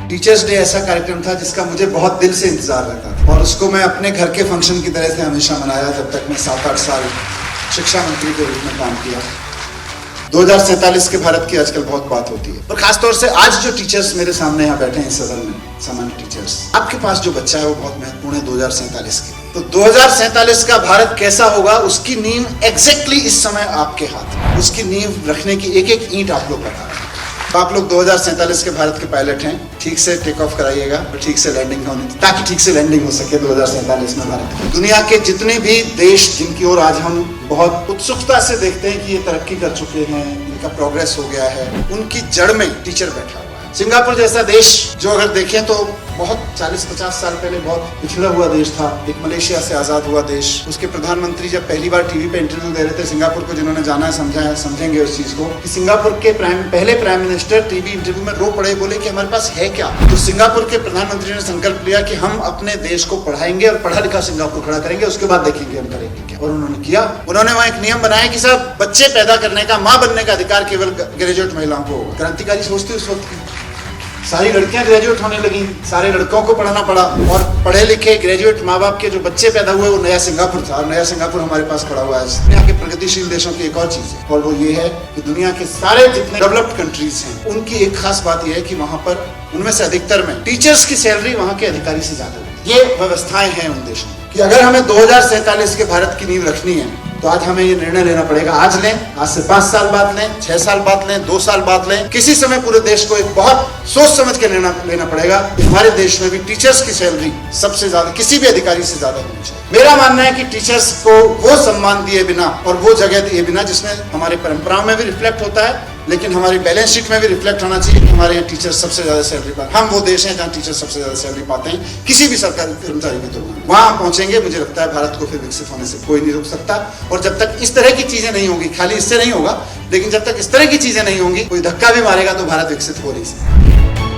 Teachers day ऐसा कार्यक्रम था जिसका मुझे बहुत दिल से इंतजार रहता था और उसको मैं अपने घर के फंक्शन की तरह से हमेशा मनाया जब तक मैं 7-8 साल शिक्षा मंत्री के रूप में काम किया। 2047 के भारत की आजकल बहुत बात होती है, और खासतौर से आज जो टीचर्स मेरे सामने यहाँ बैठे हैं इस सदन में, सामान्य टीचर्स, आपके पास जो बच्चा है वो बहुत महत्वपूर्ण है 2047 के लिए। तो 2047 का भारत कैसा होगा उसकी नींव एग्जैक्टली इस समय आपके हाथ है। उसकी नींव रखने की एक एक ईंट आप लोग बता रहे हैं। तो आप लोग 2047 के भारत के पायलट हैं, ठीक से टेक ऑफ कराइएगा और ठीक से लैंडिंग होनी, ताकि ठीक से लैंडिंग हो सके 2047 में भारत की। दुनिया के जितने भी देश जिनकी ओर आज हम बहुत उत्सुकता से देखते हैं कि ये तरक्की कर चुके हैं, इनका प्रोग्रेस हो गया है, उनकी जड़ में टीचर बैठा हुआ है। सिंगापुर जैसा देश जो अगर देखें तो बहुत 40-50 साल पहले बहुत पिछड़ा हुआ देश था, एक मलेशिया से आजाद हुआ देश। उसके प्रधानमंत्री जब पहली बार टीवी पे इंटरव्यू दे रहे थे, सिंगापुर को जिन्होंने जाना है समझा है समझेंगे उस चीज को, कि सिंगापुर के पहले प्राइम मिनिस्टर टीवी इंटरव्यू में रो पड़े, बोले कि हमारे पास है क्या। तो सिंगापुर के प्रधानमंत्री ने संकल्प लिया कि हम अपने देश को पढ़ाएंगे और पढ़ा लिखा सिंगापुर खड़ा करेंगे, उसके बाद देखेंगे हम करेंगे क्या। और उन्होंने किया। उन्होंने वहाँ एक नियम बनाया कि साहब बच्चे पैदा करने का, माँ बनने का अधिकार केवल ग्रेजुएट महिलाओं को होगा। क्रांतिकारी सोचती उस वक्त की सारी लड़कियां ग्रेजुएट होने लगी, सारे लड़कों को पढ़ाना पड़ा, और पढ़े लिखे ग्रेजुएट माँ बाप के जो बच्चे पैदा हुए वो नया सिंगापुर था। और नया सिंगापुर हमारे पास पड़ा हुआ है। दुनिया के प्रगतिशील देशों की एक और चीज है, और वो ये है कि दुनिया के सारे जितने डेवलप्ड कंट्रीज हैं उनकी एक खास बात यह है कि वहां पर उनमें से अधिकतर में टीचर्स की सैलरी वहां के अधिकारी से ज्यादा होती है। ये व्यवस्थाएं हैं उन देशों में कि अगर हमें 2047 के भारत की नींव रखनी है तो आज हमें ये निर्णय लेना पड़ेगा। आज लें, आज से 5 साल बाद लें, 6 साल बाद लें, 2 साल बाद लें, किसी समय पूरे देश को एक बहुत सोच समझ के निर्णय लेना पड़ेगा कि हमारे देश में भी टीचर्स की सैलरी सबसे ज्यादा, किसी भी अधिकारी से ज्यादा होनी चाहिए। मेरा मानना है कि टीचर्स को वो सम्मान दिए बिना और वो जगह दिए बिना जिसमें हमारी परंपराओं में भी रिफ्लेक्ट होता है, लेकिन हमारी बैलेंस शीट में भी रिफ्लेक्ट होना चाहिए कि हमारे यहाँ टीचर सबसे ज्यादा सैलरी पाते हैं। हम वो देश हैं जहाँ टीचर सबसे ज्यादा सैलरी पाते हैं किसी भी सरकारी कर्मचारी की तुलना में। वहां पहुंचेंगे, मुझे लगता है भारत को फिर विकसित होने से कोई नहीं रोक सकता। और जब तक इस तरह की चीजें नहीं होंगी, खाली इससे नहीं होगा, लेकिन जब तक इस तरह की चीजें नहीं होंगी, कोई धक्का भी मारेगा तो भारत विकसित हो नहीं सकता।